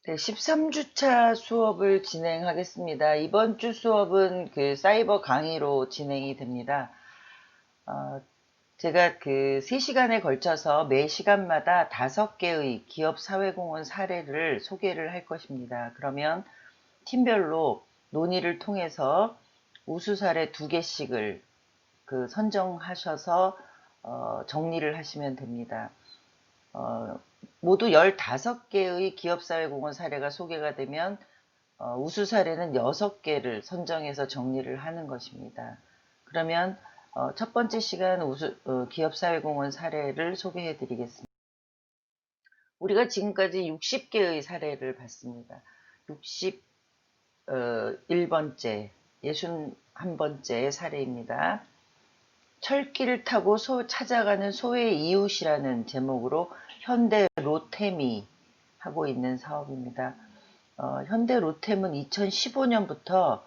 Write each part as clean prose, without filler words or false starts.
네, 13주차 수업을 진행하겠습니다. 이번 주 수업은 그 사이버 강의로 진행이 됩니다. 어, 제가 그 3시간에 걸쳐서 매 시간마다 5개의 기업 사회공헌 사례를 소개를 할 것입니다. 그러면 팀별로 논의를 통해서 우수 사례 2개씩을 그 선정하셔서 정리를 하시면 됩니다. 어, 모두 15개의 기업사회공헌 사례가 소개가 되면 우수 사례는 6개를 선정해서 정리를 하는 것입니다. 그러면 첫 번째 시간 기업사회공헌 사례를 소개해 드리겠습니다. 우리가 지금까지 60개의 사례를 봤습니다. 61번째, 61번째 사례입니다. 철길을 타고 찾아가는 소의 이웃이라는 제목으로 현대 로템이 하고 있는 사업입니다. 현대 로템은 2015년부터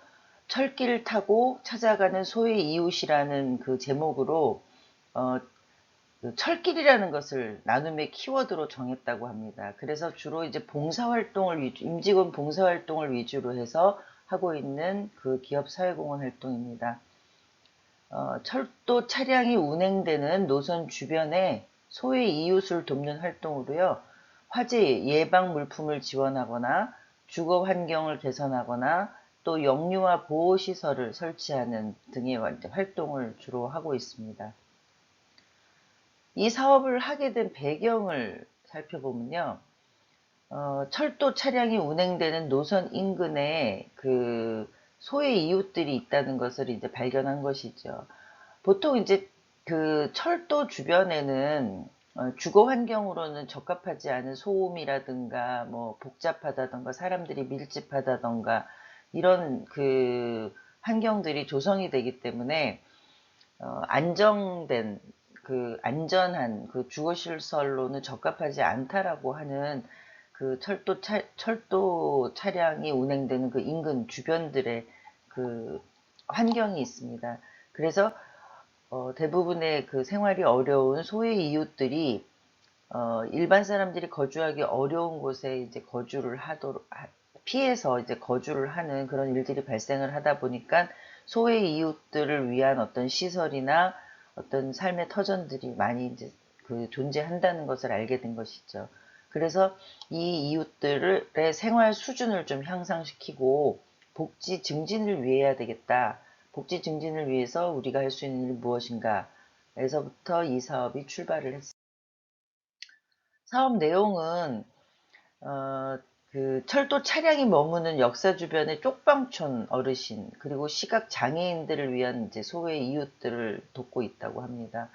철길을 타고 찾아가는 소의 이웃이라는 그 제목으로 그 철길이라는 것을 나눔의 키워드로 정했다고 합니다. 그래서 주로 이제 임직원 봉사활동을 위주로 해서 하고 있는 그 기업 사회공헌 활동입니다. 철도 차량이 운행되는 노선 주변에 소의 이웃을 돕는 활동으로요. 화재 예방 물품을 지원하거나 주거 환경을 개선하거나 또 영유아 보호 시설을 설치하는 등의 활동을 주로 하고 있습니다. 이 사업을 하게 된 배경을 살펴보면요. 철도 차량이 운행되는 노선 인근에 그 소의 이웃들이 있다는 것을 이제 발견한 것이죠. 보통 이제 그 철도 주변에는 주거 환경으로는 적합하지 않은 소음이라든가 뭐 복잡하다던가 사람들이 밀집하다던가 이런 그 환경들이 조성이 되기 때문에 안전한 그 주거시설로는 적합하지 않다라고 하는 그 철도 차량이 운행되는 그 인근 주변들의 그 환경이 있습니다. 그래서 대부분의 그 생활이 어려운 소의 이웃들이 일반 사람들이 거주하기 어려운 곳에 이제 피해서 이제 거주를 하는 그런 일들이 발생을 하다 보니까 소의 이웃들을 위한 어떤 시설이나 어떤 삶의 터전들이 많이 이제 그 존재한다는 것을 알게 된 것이죠. 그래서 이 이웃들의 생활 수준을 좀 향상시키고 복지 증진을 위해야 되겠다. 복지 증진을 위해서 우리가 할 수 있는 일이 무엇인가? 에서부터 이 사업이 출발을 했습니다. 사업 내용은 그 철도 차량이 머무는 역사 주변의 쪽방촌 어르신 그리고 시각 장애인들을 위한 이제 소외 이웃들을 돕고 있다고 합니다.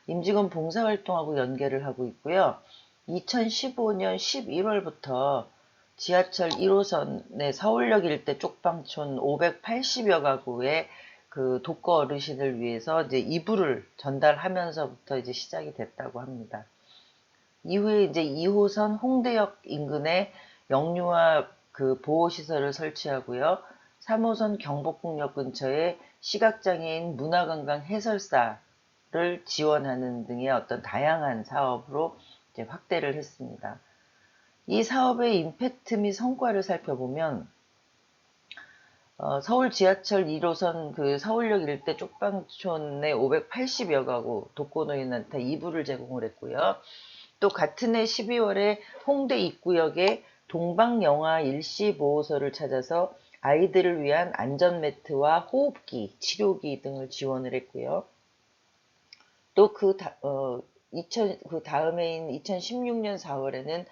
임직원 봉사활동하고 연계를 하고 있고요. 2015년 11월부터 지하철 1호선의 서울역 일대 쪽방촌 580여 가구의 그 독거 어르신을 위해서 이제 이불을 전달하면서부터 이제 시작이 됐다고 합니다. 이후에 이제 2호선 홍대역 인근에 영유아 그 보호시설을 설치하고요. 3호선 경복궁역 근처에 시각장애인 문화관광 해설사를 지원하는 등의 어떤 다양한 사업으로 이제 확대를 했습니다. 이 사업의 임팩트 및 성과를 살펴보면 서울 지하철 1호선 그 서울역 일대 쪽방촌에 580여 가구 독거노인한테 이불을 제공을 했고요. 또 같은 해 12월에 홍대 입구역에 동방영아 일시보호소를 찾아서 아이들을 위한 안전매트와 호흡기, 치료기 등을 지원을 했고요. 또 그 다음해인 2016년 4월에는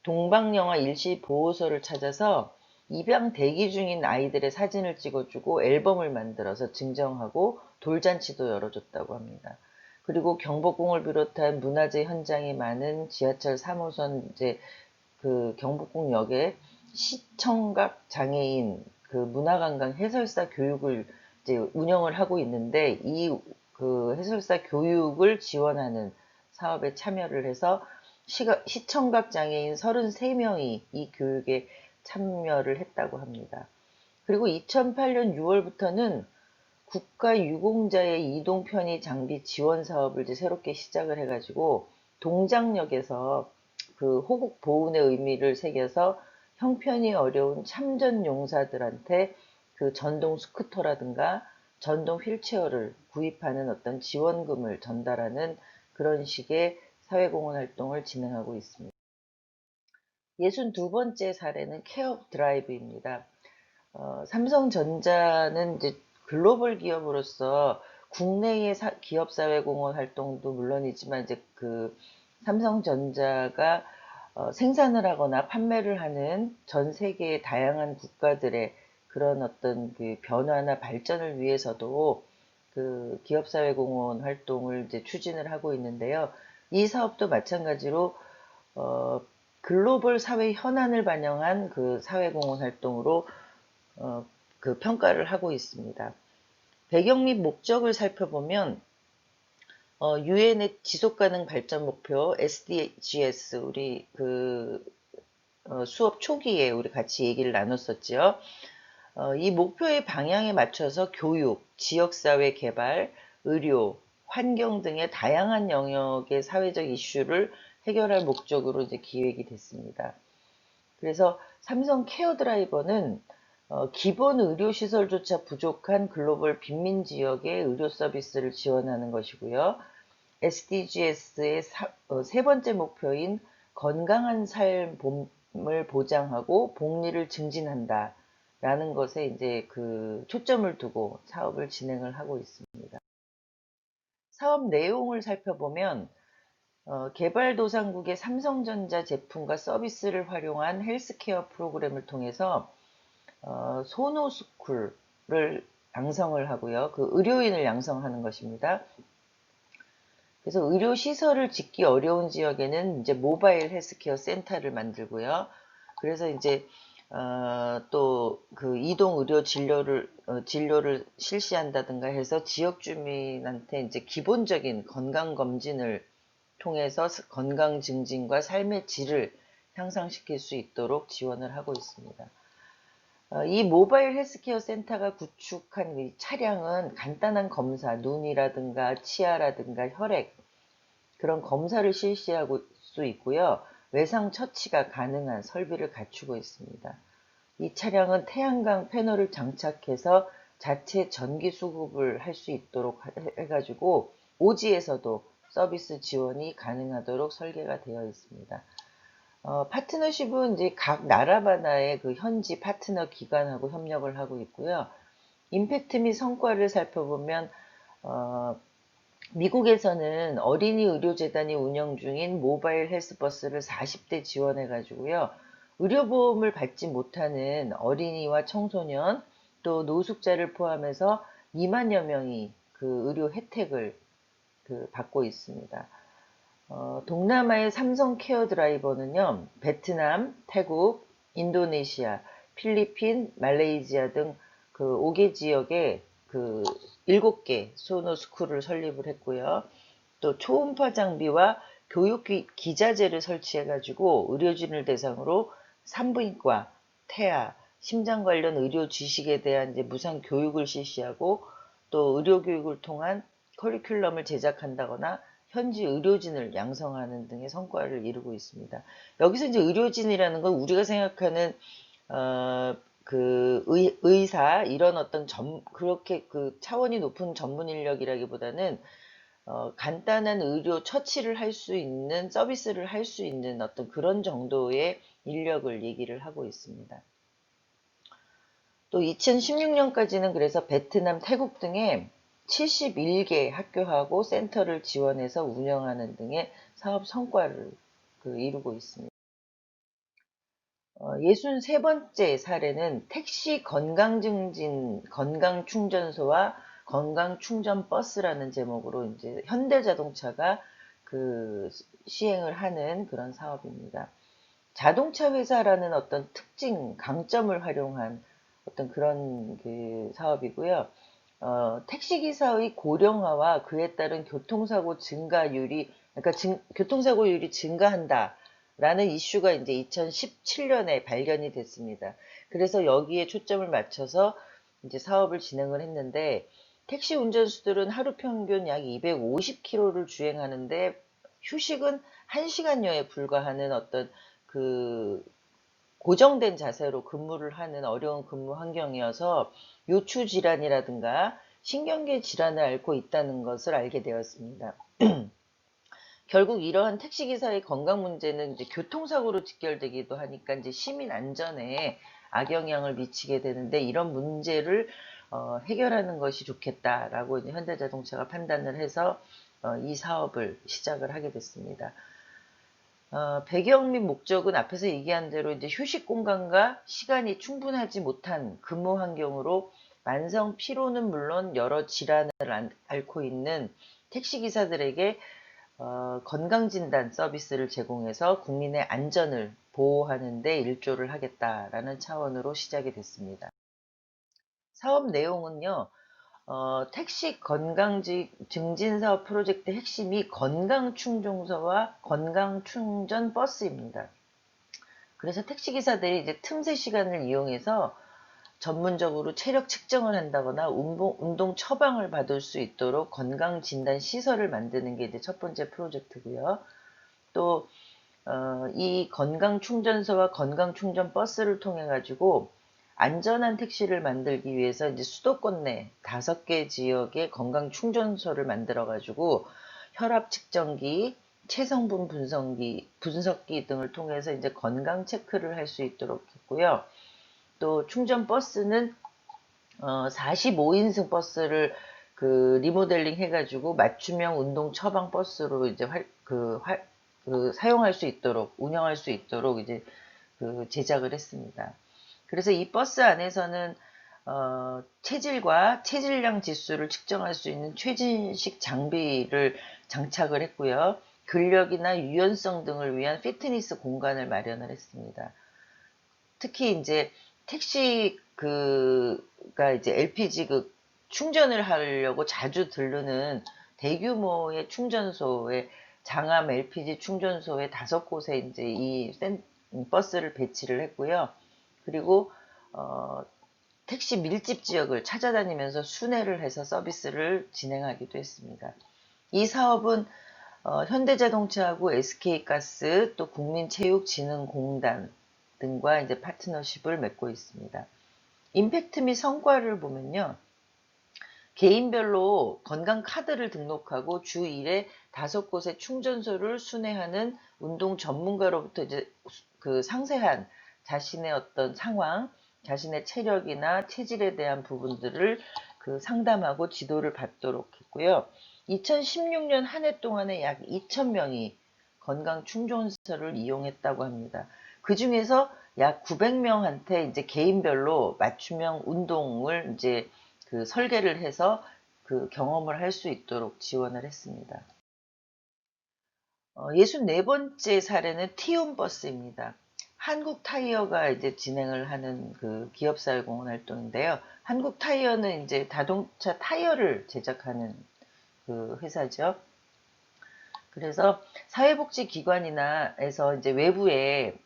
동방영아 일시보호소를 찾아서 입양 대기 중인 아이들의 사진을 찍어주고 앨범을 만들어서 증정하고 돌잔치도 열어줬다고 합니다. 그리고 경복궁을 비롯한 문화재 현장이 많은 지하철 3호선 이제 그 경복궁역에 시청각 장애인 그 문화관광 해설사 교육을 이제 운영을 하고 있는데 이 그 해설사 교육을 지원하는 사업에 참여를 해서 시청각 장애인 33명이 이 교육에 참여를 했다고 합니다. 그리고 2008년 6월부터는 국가 유공자의 이동 편의 장비 지원 사업을 이제 새롭게 시작을 해가지고 동작역에서 그 호국 보훈의 의미를 새겨서 형편이 어려운 참전 용사들한테 그 전동 스쿠터라든가 전동 휠체어를 구입하는 어떤 지원금을 전달하는 그런 식의 사회공헌 활동을 진행하고 있습니다. 62번째 사례는 케어 드라이브입니다. 삼성전자는 이제 글로벌 기업으로서 국내의 기업 사회공헌 활동도 물론이지만 이제 그 삼성전자가 생산을 하거나 판매를 하는 전 세계의 다양한 국가들의 그런 어떤 그 변화나 발전을 위해서도 그 기업 사회공헌 활동을 이제 추진을 하고 있는데요. 이 사업도 마찬가지로 어, 글로벌 사회 현안을 반영한 그 사회공헌 활동으로 그 평가를 하고 있습니다. 배경 및 목적을 살펴보면 유엔의 지속가능 발전 목표 SDGs 우리 그 수업 초기에 우리 같이 얘기를 나눴었죠. 이 목표의 방향에 맞춰서 교육, 지역사회 개발, 의료, 환경 등의 다양한 영역의 사회적 이슈를 해결할 목적으로 이제 기획이 됐습니다. 그래서 삼성 케어 드라이버는 기본 의료시설조차 부족한 글로벌 빈민 지역의 의료 서비스를 지원하는 것이고요. SDGs의 세 번째 목표인 건강한 삶을 보장하고 복리를 증진한다. 라는 것에 이제 그 초점을 두고 사업을 진행을 하고 있습니다. 사업 내용을 살펴보면 개발도상국의 삼성전자 제품과 서비스를 활용한 헬스케어 프로그램을 통해서 소노스쿨을 양성을 하고요. 그 의료인을 양성하는 것입니다. 그래서 의료시설을 짓기 어려운 지역에는 이제 모바일 헬스케어 센터를 만들고요. 그래서 이제 또 그 이동 의료 진료를 실시한다든가 해서 지역 주민한테 이제 기본적인 건강 검진을 통해서 건강 증진과 삶의 질을 향상시킬 수 있도록 지원을 하고 있습니다. 이 모바일 헬스케어 센터가 구축한 이 차량은 간단한 검사, 눈이라든가 치아라든가 혈액 그런 검사를 실시할 수 있고요. 외상 처치가 가능한 설비를 갖추고 있습니다. 이 차량은 태양광 패널을 장착해서 자체 전기 수급을 할 수 있도록 해가지고 오지에서도 서비스 지원이 가능하도록 설계가 되어 있습니다. 파트너십은 이제 각 나라마다의 그 현지 파트너 기관하고 협력을 하고 있고요. 임팩트 및 성과를 살펴보면 미국에서는 어린이 의료재단이 운영 중인 모바일 헬스버스를 40대 지원해 가지고요. 의료보험을 받지 못하는 어린이와 청소년 또 노숙자를 포함해서 2만여 명이 그 의료 혜택을 그 받고 있습니다. 동남아의 삼성 케어 드라이버는요, 베트남, 태국, 인도네시아, 필리핀, 말레이시아 등 그 5개 지역에 그 7개 소노스쿨을 설립을 했고요. 또 초음파 장비와 교육 기자재를 설치해가지고 의료진을 대상으로 산부인과, 태아, 심장 관련 의료 지식에 대한 이제 무상 교육을 실시하고 또 의료 교육을 통한 커리큘럼을 제작한다거나 현지 의료진을 양성하는 등의 성과를 이루고 있습니다. 여기서 이제 의료진이라는 건 우리가 생각하는 그 의사 이런 어떤 그렇게 그 차원이 높은 전문 인력이라기보다는 간단한 의료 처치를 할 수 있는 서비스를 할 수 있는 어떤 그런 정도의 인력을 얘기를 하고 있습니다. 또 2016년까지는 그래서 베트남, 태국 등에 71개 학교하고 센터를 지원해서 운영하는 등의 사업 성과를 이루고 있습니다. 63번째 사례는 택시 건강증진 건강충전소와 건강충전버스라는 제목으로 이제 현대자동차가 그 시행을 하는 그런 사업입니다. 자동차 회사라는 어떤 특징, 강점을 활용한 어떤 그런 그 사업이고요. 택시기사의 고령화와 그에 따른 교통사고 증가율이, 그러니까 교통사고율이 증가한다. 라는 이슈가 이제 2017년에 발견이 됐습니다. 그래서 여기에 초점을 맞춰서 이제 사업을 진행을 했는데, 택시 운전수들은 하루 평균 약 250km를 주행하는데, 휴식은 1시간여에 불과하는 어떤 그 고정된 자세로 근무를 하는 어려운 근무 환경이어서 요추 질환이라든가 신경계 질환을 앓고 있다는 것을 알게 되었습니다. 결국 이러한 택시기사의 건강 문제는 이제 교통사고로 직결되기도 하니까 이제 시민 안전에 악영향을 미치게 되는데, 이런 문제를 해결하는 것이 좋겠다라고 이제 현대자동차가 판단을 해서 이 사업을 시작을 하게 됐습니다. 배경 및 목적은 앞에서 얘기한 대로 이제 휴식 공간과 시간이 충분하지 못한 근무 환경으로 만성 피로는 물론 여러 질환을 앓고 있는 택시기사들에게 건강진단 서비스를 제공해서 국민의 안전을 보호하는 데 일조를 하겠다라는 차원으로 시작이 됐습니다. 사업 내용은요, 택시 건강 증진 사업 프로젝트 핵심이 건강충전소와 건강충전 버스입니다. 그래서 택시기사들이 이제 틈새 시간을 이용해서 전문적으로 체력 측정을 한다거나 운동 처방을 받을 수 있도록 건강진단 시설을 만드는 게 이제 첫 번째 프로젝트고요. 또 이 건강충전소와 건강충전버스를 통해 가지고 안전한 택시를 만들기 위해서 이제 수도권 내 5개 지역의 건강충전소를 만들어 가지고 혈압 측정기, 체성분 분석기 등을 통해서 이제 건강 체크를 할 수 있도록 했고요. 또 충전버스는 45인승 버스를 리모델링 해가지고 맞춤형 운동 처방 버스로 이제 사용할 수 있도록, 운영할 수 있도록 이제 제작을 했습니다. 그래서 이 버스 안에서는 체질과 체질량 지수를 측정할 수 있는 최신식 장비를 장착을 했고요. 근력이나 유연성 등을 위한 피트니스 공간을 마련을 했습니다. 특히 이제 택시가 이제 LPG 충전을 하려고 자주 들르는 대규모의 충전소에, 장암 LPG 충전소에 5곳에 이제 이 버스를 배치를 했고요. 그리고 택시 밀집 지역을 찾아다니면서 순회를 해서 서비스를 진행하기도 했습니다. 이 사업은 현대자동차하고 SK가스, 또 국민체육진흥공단 등과 이제 파트너십을 맺고 있습니다. 임팩트 및 성과를 보면요, 개인별로 건강 카드를 등록하고 주 1회 5곳의 충전소를 순회하는 운동 전문가로부터 이제 상세한 자신의 어떤 상황, 자신의 체력이나 체질에 대한 부분들을 상담하고 지도를 받도록 했고요. 2016년 한 해 동안에 약 2,000명이 건강 충전소를 이용했다고 합니다. 그 중에서 약 900명한테 이제 개인별로 맞춤형 운동을 이제 설계를 해서 경험을 할 수 있도록 지원을 했습니다. 64번째 사례는 티움버스입니다. 한국타이어가 이제 진행을 하는 기업사회공헌 활동인데요. 한국타이어는 이제 자동차 타이어를 제작하는 회사죠. 그래서 사회복지기관이나에서 이제 외부에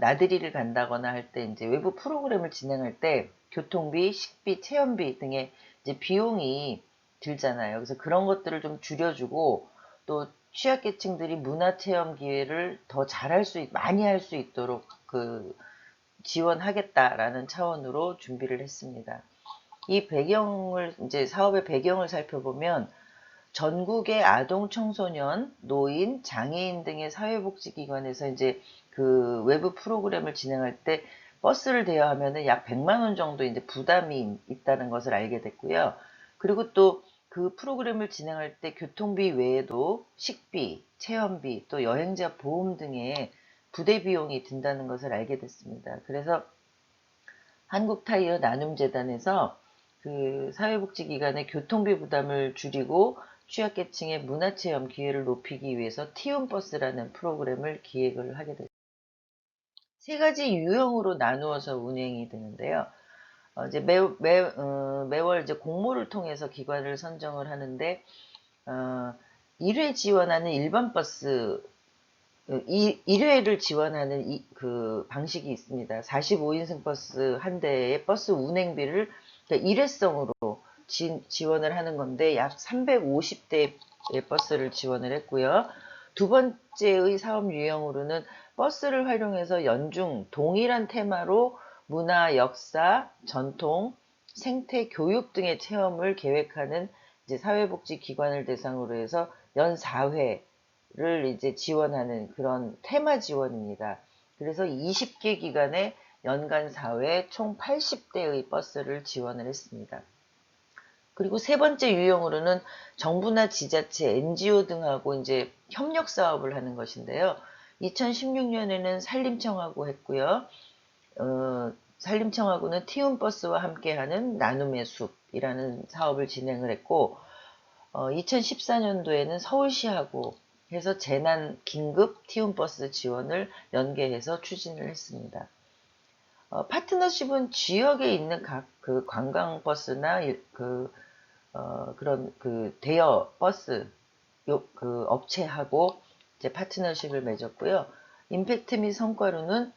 나들이를 간다거나 할 때 이제 외부 프로그램을 진행할 때 교통비, 식비, 체험비 등의 이제 비용이 들잖아요. 그래서 그런 것들을 좀 줄여주고, 또 취약계층들이 문화체험 기회를 더 많이 할 수 있도록 지원하겠다라는 차원으로 준비를 했습니다. 이 사업의 배경을 살펴보면, 전국의 아동, 청소년, 노인, 장애인 등의 사회복지기관에서 이제 외부 프로그램을 진행할 때 버스를 대여하면은 약 100만 원 정도 이제 부담이 있다는 것을 알게 됐고요. 그리고 또 프로그램을 진행할 때 교통비 외에도 식비, 체험비, 또 여행자 보험 등의 부대 비용이 든다는 것을 알게 됐습니다. 그래서 한국타이어 나눔재단에서 사회복지기관의 교통비 부담을 줄이고 취약계층의 문화체험 기회를 높이기 위해서 티움버스라는 프로그램을 기획을 하게 됐습니다. 3가지 유형으로 나누어서 운행이 되는데요. 이제 매월 이제 공모를 통해서 기관을 선정을 하는데, 1회 지원하는 일반 버스, 1회를 지원하는 방식이 있습니다. 45인승 버스 한 대의 버스 운행비를 일회성으로 지원을 하는 건데, 약 350대의 버스를 지원을 했고요. 두 번째의 사업 유형으로는 버스를 활용해서 연중 동일한 테마로 문화, 역사, 전통, 생태, 교육 등의 체험을 계획하는 이제 사회복지기관을 대상으로 해서 연 4회를 이제 지원하는 그런 테마 지원입니다. 그래서 20개 기관에 연간 4회 총 80대의 버스를 지원을 했습니다. 그리고 세 번째 유형으로는 정부나 지자체, NGO 등하고 이제 협력 사업을 하는 것인데요. 2016년에는 산림청하고 했고요. 산림청하고는 티움버스와 함께하는 나눔의 숲이라는 사업을 진행을 했고, 2014년도에는 서울시하고 해서 재난 긴급 티움버스 지원을 연계해서 추진을 했습니다. 파트너십은 지역에 있는 각 그 관광버스나 그런 그 대여 버스 그 업체하고 이제 파트너십을 맺었고요. 임팩트 및 성과로는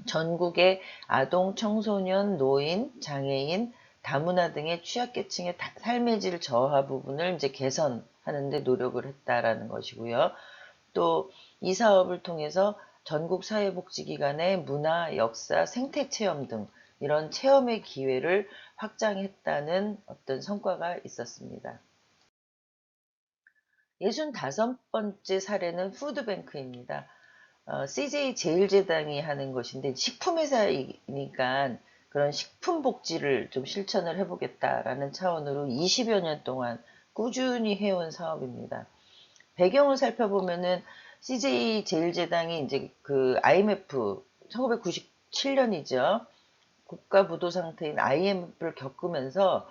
전국의 아동, 청소년, 노인, 장애인, 다문화 등의 취약계층의 삶의 질 저하 부분을 이제 개선하는 데 노력을 했다라는 것이고요. 또 이 사업을 통해서 전국 사회복지기관의 문화, 역사, 생태 체험 등 이런 체험의 기회를 확장했다는 어떤 성과가 있었습니다. 65번째 사례는 푸드뱅크입니다. CJ 제일제당이 하는 것인데 식품회사이니까 그런 식품 복지를 좀 실천을 해보겠다라는 차원으로 20여 년 동안 꾸준히 해온 사업입니다. 배경을 살펴보면은 CJ 제일제당이 이제 그 IMF 1997년이죠. 국가 부도 상태인 IMF를 겪으면서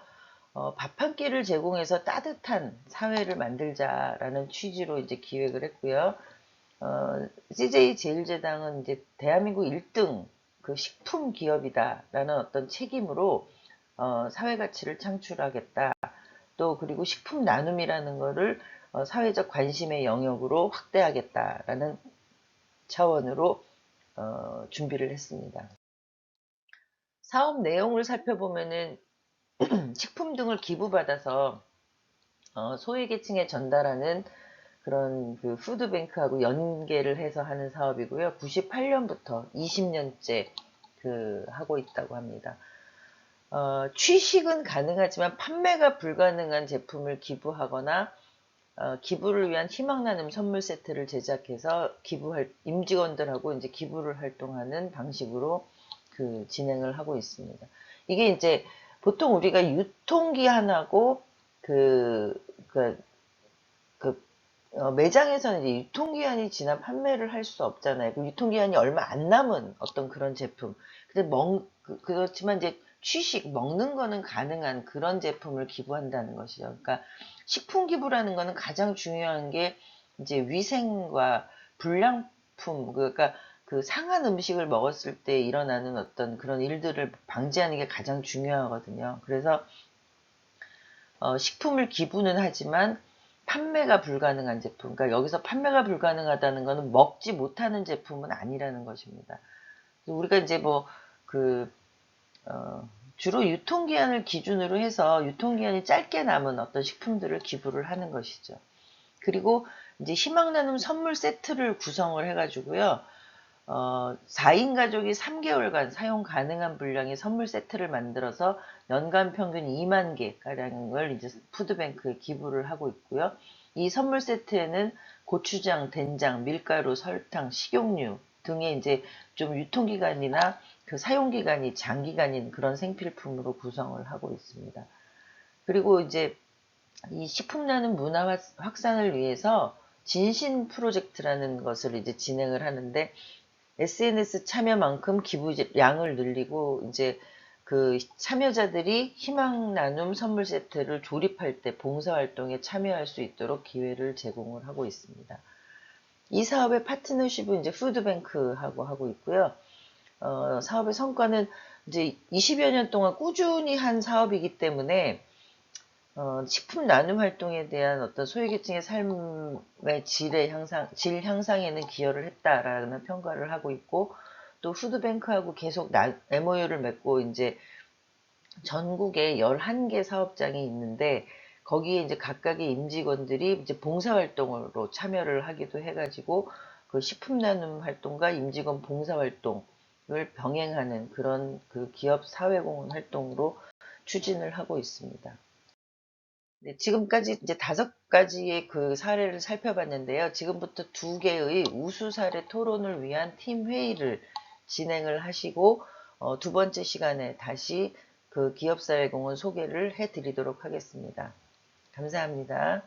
밥 한 끼를 제공해서 따뜻한 사회를 만들자라는 취지로 이제 기획을 했고요. CJ 제일제당은 이제 대한민국 1등 그 식품 기업이다라는 어떤 책임으로 사회 가치를 창출하겠다. 또 그리고 식품 나눔이라는 거를 사회적 관심의 영역으로 확대하겠다라는 차원으로 준비를 했습니다. 사업 내용을 살펴보면은 식품 등을 기부받아서 소외계층에 전달하는 그런 그 푸드뱅크하고 연계를 해서 하는 사업이고요. 98년부터 20년째 그 하고 있다고 합니다. 취식은 가능하지만 판매가 불가능한 제품을 기부하거나 기부를 위한 희망 나눔 선물 세트를 제작해서 임직원들하고 이제 기부를 활동하는 방식으로 그 진행을 하고 있습니다. 이게 이제 보통 우리가 유통기한하고 그 매장에서는 이제 유통기한이 지나 판매를 할 수 없잖아요. 그 유통기한이 얼마 안 남은 어떤 그런 제품. 근데 그렇지만 이제 취식, 먹는 거는 가능한 그런 제품을 기부한다는 것이죠. 그러니까 식품 기부라는 거는 가장 중요한 게 이제 위생과 불량품, 그러니까 그 상한 음식을 먹었을 때 일어나는 어떤 그런 일들을 방지하는 게 가장 중요하거든요. 그래서 식품을 기부는 하지만 판매가 불가능한 제품, 그러니까 여기서 판매가 불가능하다는 것은 먹지 못하는 제품은 아니라는 것입니다. 우리가 이제 주로 유통기한을 기준으로 해서 유통기한이 짧게 남은 어떤 식품들을 기부를 하는 것이죠. 그리고 이제 희망 나눔 선물 세트를 구성을 해가지고요. 4인 가족이 3개월간 사용 가능한 분량의 선물 세트를 만들어서 연간 평균 2만 개가량을 이제 푸드뱅크에 기부를 하고 있고요. 이 선물 세트에는 고추장, 된장, 밀가루, 설탕, 식용유 등의 이제 좀 유통기간이나 그 사용기간이 장기간인 그런 생필품으로 구성을 하고 있습니다. 그리고 이제 이 식품 나눔 문화 확산을 위해서 진신 프로젝트라는 것을 이제 진행을 하는데 SNS 참여만큼 기부량을 늘리고 이제 그 참여자들이 희망 나눔 선물 세트를 조립할 때 봉사활동에 참여할 수 있도록 기회를 제공을 하고 있습니다. 이 사업의 파트너십은 이제 푸드뱅크하고 하고 있고요. 사업의 성과는 이제 20여 년 동안 꾸준히 한 사업이기 때문에 식품 나눔 활동에 대한 어떤 소외계층의 삶의 질 향상에는 기여를 했다라는 평가를 하고 있고, 또 푸드뱅크하고 계속 MOU를 맺고 이제 전국에 11개 사업장이 있는데 거기에 이제 각각의 임직원들이 이제 봉사활동으로 참여를 하기도 해가지고 그 식품 나눔 활동과 임직원 봉사활동을 병행하는 그런 그 기업 사회공헌 활동으로 추진을 하고 있습니다. 네, 지금까지 이제 5가지의 그 사례를 살펴봤는데요. 지금부터 2개의 우수 사례 토론을 위한 팀 회의를 진행을 하시고 2번째 시간에 다시 그 기업사회공헌 소개를 해드리도록 하겠습니다. 감사합니다.